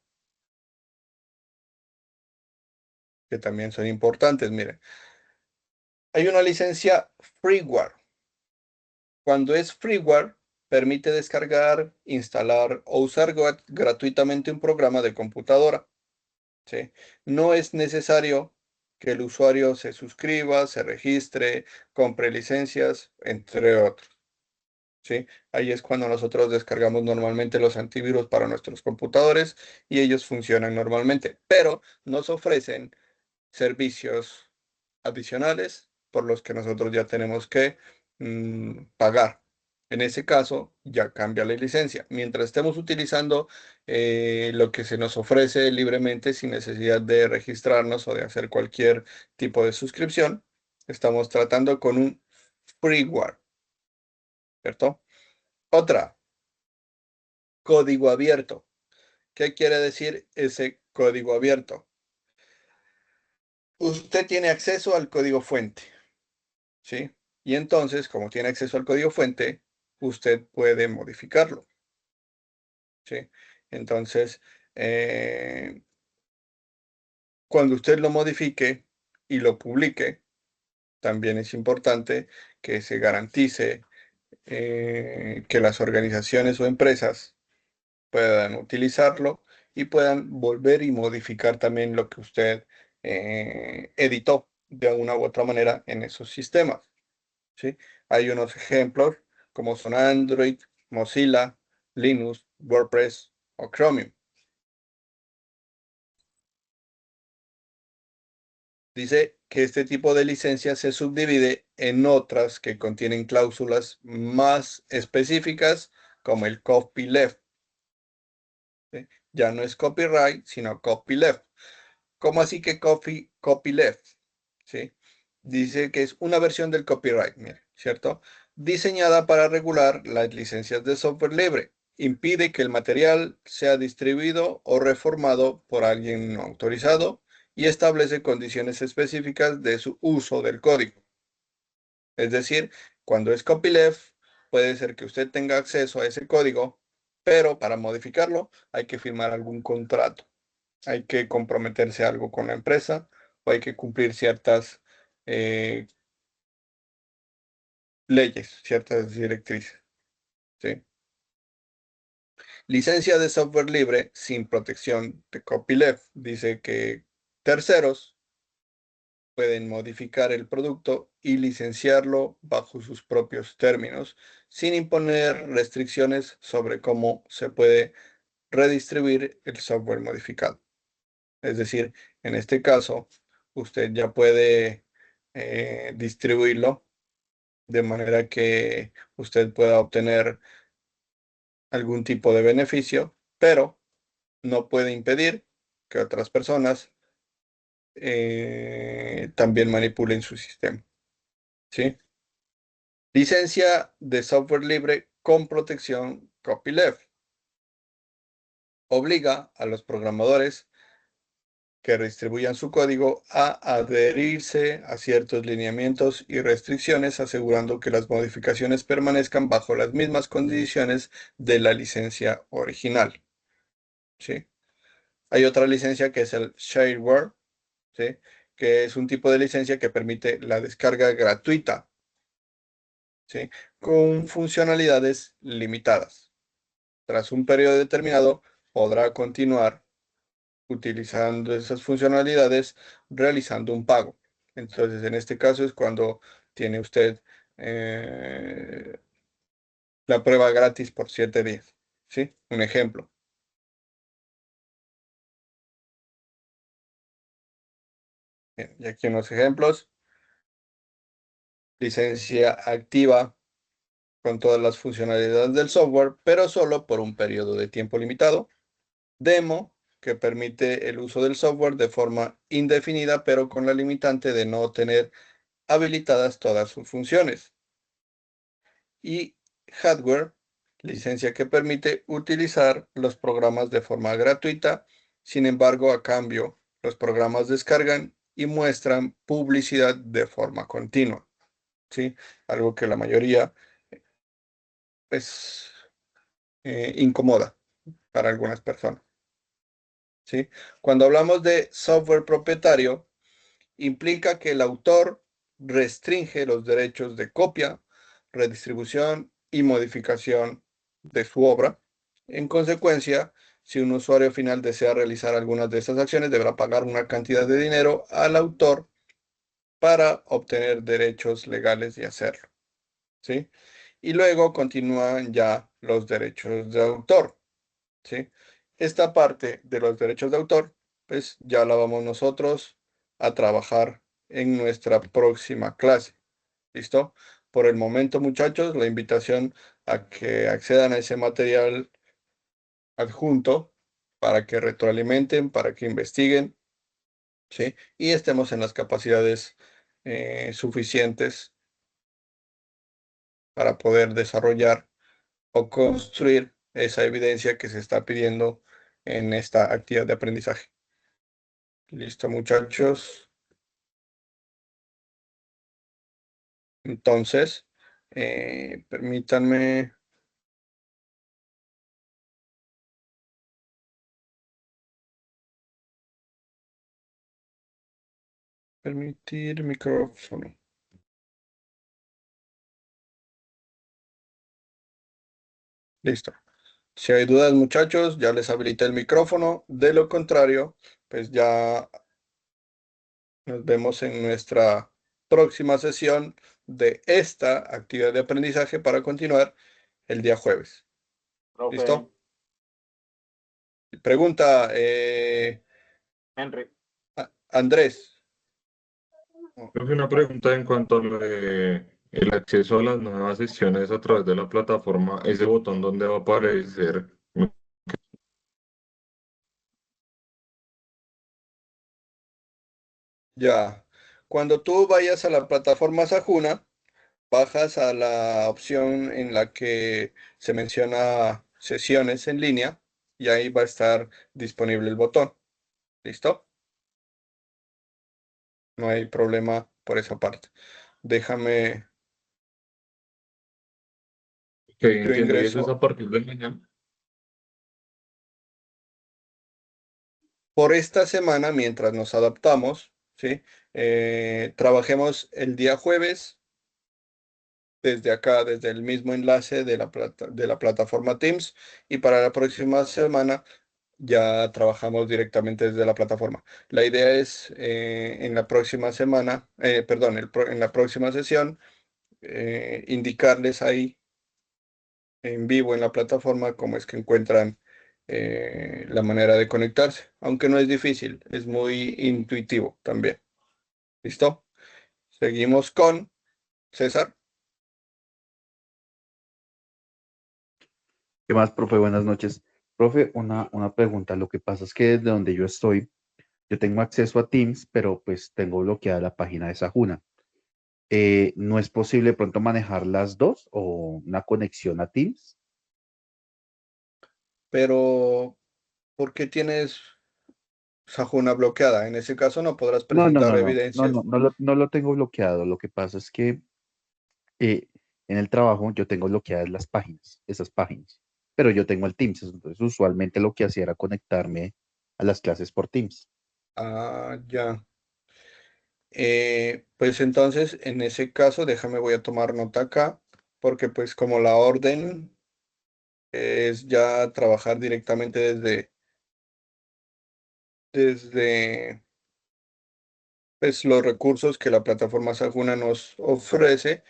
que también son importantes. Miren, hay una licencia freeware. Cuando es freeware, permite descargar, instalar o usar gratuitamente un programa de computadora, ¿sí? No es necesario que el usuario se suscriba, se registre, compre licencias, entre otros, ¿sí? Ahí es cuando nosotros descargamos normalmente los antivirus para nuestros computadores y ellos funcionan normalmente, pero nos ofrecen servicios adicionales por los que nosotros ya tenemos que pagar. En ese caso, ya cambia la licencia. Mientras estemos utilizando lo que se nos ofrece libremente sin necesidad de registrarnos o de hacer cualquier tipo de suscripción, estamos tratando con un freeware, ¿cierto? Otra, código abierto. ¿Qué quiere decir ese código abierto? Usted tiene acceso al código fuente. ¿Sí? Y entonces, como tiene acceso al código fuente, usted puede modificarlo, ¿sí? Entonces, eh, cuando usted lo modifique y lo publique, también es importante que se garantice que las organizaciones o empresas puedan utilizarlo y puedan volver y modificar también lo que usted editó de una u otra manera en esos sistemas. ¿Sí? Hay unos ejemplos como son Android, Mozilla, Linux, WordPress o Chromium. Dice que este tipo de licencia se subdivide en otras que contienen cláusulas más específicas como el copyleft, ¿sí? Ya no es copyright, sino copyleft. ¿Cómo así que copyleft? ¿Sí? Dice que es una versión del copyright, mire, ¿cierto? Diseñada para regular las licencias de software libre. Impide que el material sea distribuido o reformado por alguien no autorizado y establece condiciones específicas de su uso del código. Es decir, cuando es copyleft, puede ser que usted tenga acceso a ese código, pero para modificarlo hay que firmar algún contrato, hay que comprometerse algo con la empresa o hay que cumplir ciertas eh, leyes, ciertas directrices, ¿sí? Licencia de software libre sin protección de copyleft. Dice que terceros pueden modificar el producto y licenciarlo bajo sus propios términos, sin imponer restricciones sobre cómo se puede redistribuir el software modificado. Es decir, en este caso, usted ya puede distribuirlo de manera que usted pueda obtener algún tipo de beneficio, pero no puede impedir que otras personas también manipulen su sistema, ¿sí? Licencia de software libre con protección copyleft. Obliga a los programadores que redistribuyan su código a adherirse a ciertos lineamientos y restricciones, asegurando que las modificaciones permanezcan bajo las mismas condiciones de la licencia original. ¿Sí? Hay otra licencia que es el shareware, ¿sí? Que es un tipo de licencia que permite la descarga gratuita, ¿sí? Con funcionalidades limitadas. Tras un periodo determinado, podrá continuar utilizando esas funcionalidades realizando un pago. Entonces, en este caso es cuando tiene usted eh, la prueba gratis por 7 días. ¿Sí? Un ejemplo. Bien, y aquí unos ejemplos. Licencia activa con todas las funcionalidades del software, pero solo por un periodo de tiempo limitado. Demo, que permite el uso del software de forma indefinida, pero con la limitante de no tener habilitadas todas sus funciones. Y hardware, licencia que permite utilizar los programas de forma gratuita. Sin embargo, a cambio, los programas descargan y muestran publicidad de forma continua. ¿Sí? Algo que la mayoría es incomoda para algunas personas. ¿Sí? Cuando hablamos de software propietario, implica que el autor restringe los derechos de copia, redistribución y modificación de su obra. En consecuencia, si un usuario final desea realizar algunas de estas acciones, deberá pagar una cantidad de dinero al autor para obtener derechos legales de hacerlo. ¿Sí? Y luego continúan ya los derechos de autor. ¿Sí? Esta parte de los derechos de autor, pues ya la vamos nosotros a trabajar en nuestra próxima clase. ¿Listo? Por el momento, muchachos, la invitación a que accedan a ese material adjunto para que retroalimenten, para que investiguen, ¿sí? Y estemos en las capacidades suficientes para poder desarrollar o construir esa evidencia que se está pidiendo en esta actividad de aprendizaje. Listo, muchachos. Entonces, permítanme permitir micrófono. Listo. Si hay dudas, muchachos, ya les habilité el micrófono. De lo contrario, pues ya nos vemos en nuestra próxima sesión de esta actividad de aprendizaje para continuar el día jueves. Profe, ¿Listo? Pregunta, Henry. Andrés. Creo que una pregunta en cuanto a lo de el acceso a las nuevas sesiones a través de la plataforma, ese botón donde va a aparecer. Ya. Cuando tú vayas a la plataforma Sajuna, bajas a la opción en la que se menciona sesiones en línea y ahí va a estar disponible el botón. ¿Listo? No hay problema por esa parte. Déjame, Ok, yo entiendo, y eso es ingreso a partir de mañana. por esta semana mientras nos adaptamos, ¿sí? Trabajemos el día jueves desde acá, desde el mismo enlace de de la plataforma Teams y para la próxima semana ya trabajamos directamente desde la plataforma. La idea es en la próxima semana, perdón, en la próxima sesión, indicarles ahí en vivo en la plataforma cómo es que encuentran la manera de conectarse, aunque no es difícil, es muy intuitivo también. ¿Listo? Seguimos con César. ¿Qué más, profe? Buenas noches. Profe, una pregunta. Lo que pasa es que desde donde yo estoy, yo tengo acceso a Teams, pero pues tengo bloqueada la página de Sajuna. ¿no es posible de pronto manejar las dos o una conexión a Teams? Pero, ¿por qué tienes Sajuna bloqueada? En ese caso no podrás No, no, presentar no, no, no, no, evidencias. no lo tengo bloqueado. Lo que pasa es que eh, en el trabajo yo tengo bloqueadas las páginas, esas páginas, pero yo tengo el Teams, entonces usualmente lo que hacía era conectarme a las clases por Teams. Ah, ya. Pues entonces, en ese caso, déjame, voy a tomar nota acá, porque pues como la orden es ya trabajar directamente desde pues, los recursos que la plataforma Sajuna nos ofrece,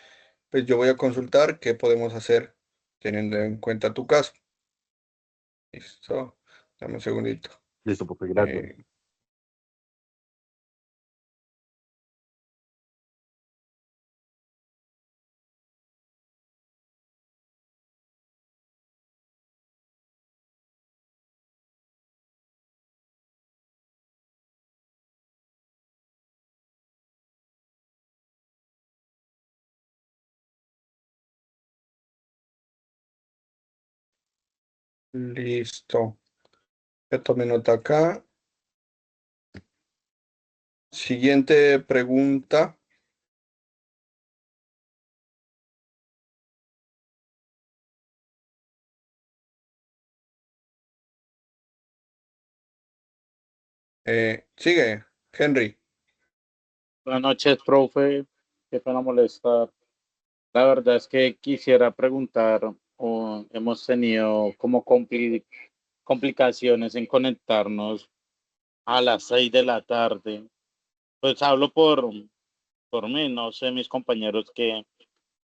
pues yo voy a consultar qué podemos hacer teniendo en cuenta tu caso. Listo. Dame un segundito. Listo, profe, gracias. Eh, listo. Ya tomé nota acá. Siguiente pregunta. Sigue, Henry. Buenas noches, profe. Qué pena molestar. La verdad es que quisiera preguntar, hemos tenido como complicaciones en conectarnos a las 6 de la tarde. Pues hablo por mí, no sé mis compañeros qué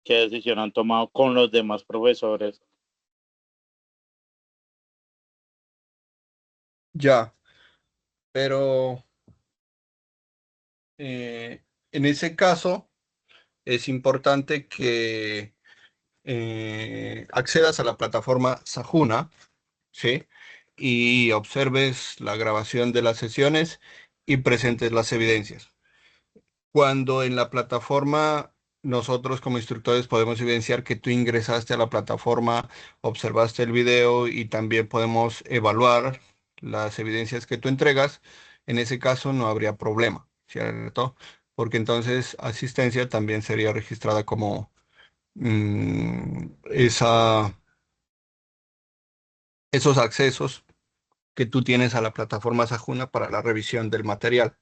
decisión han tomado con los demás profesores. Ya, pero en ese caso es importante que accedas a la plataforma Sajuna, ¿sí? Y observes la grabación de las sesiones y presentes las evidencias. Cuando en la plataforma nosotros como instructores podemos evidenciar que tú ingresaste a la plataforma, observaste el video y también podemos evaluar las evidencias que tú entregas, en ese caso no habría problema, ¿cierto? Porque entonces asistencia también sería registrada como esos accesos que tú tienes a la plataforma Sajuna para la revisión del material.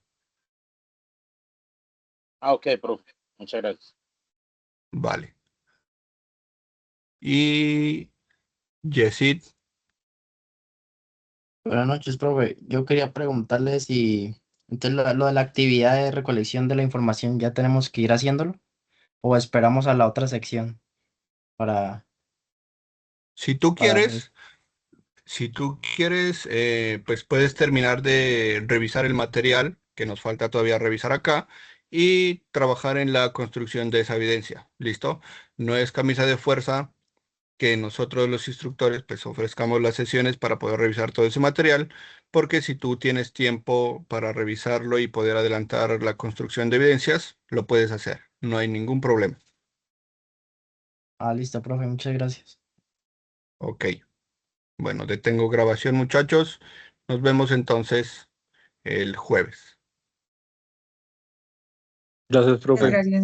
Ah, ok, profe. Muchas gracias. Vale. Y Yesid, Buenas noches, profe. Yo quería preguntarle si entonces lo de la actividad de recolección de la información ya tenemos que ir haciéndolo o esperamos a la otra sección para, si tú para quieres, si tú quieres, pues puedes terminar de revisar el material que nos falta todavía revisar acá y trabajar en la construcción de esa evidencia. ¿Listo? No es camisa de fuerza que nosotros los instructores pues ofrezcamos las sesiones para poder revisar todo ese material, porque si tú tienes tiempo para revisarlo y poder adelantar la construcción de evidencias, lo puedes hacer. No hay ningún problema. Ah, listo, profe. Muchas gracias. Ok. Bueno, detengo grabación, muchachos. Nos vemos entonces el jueves. Gracias, Muchas profe. gracias.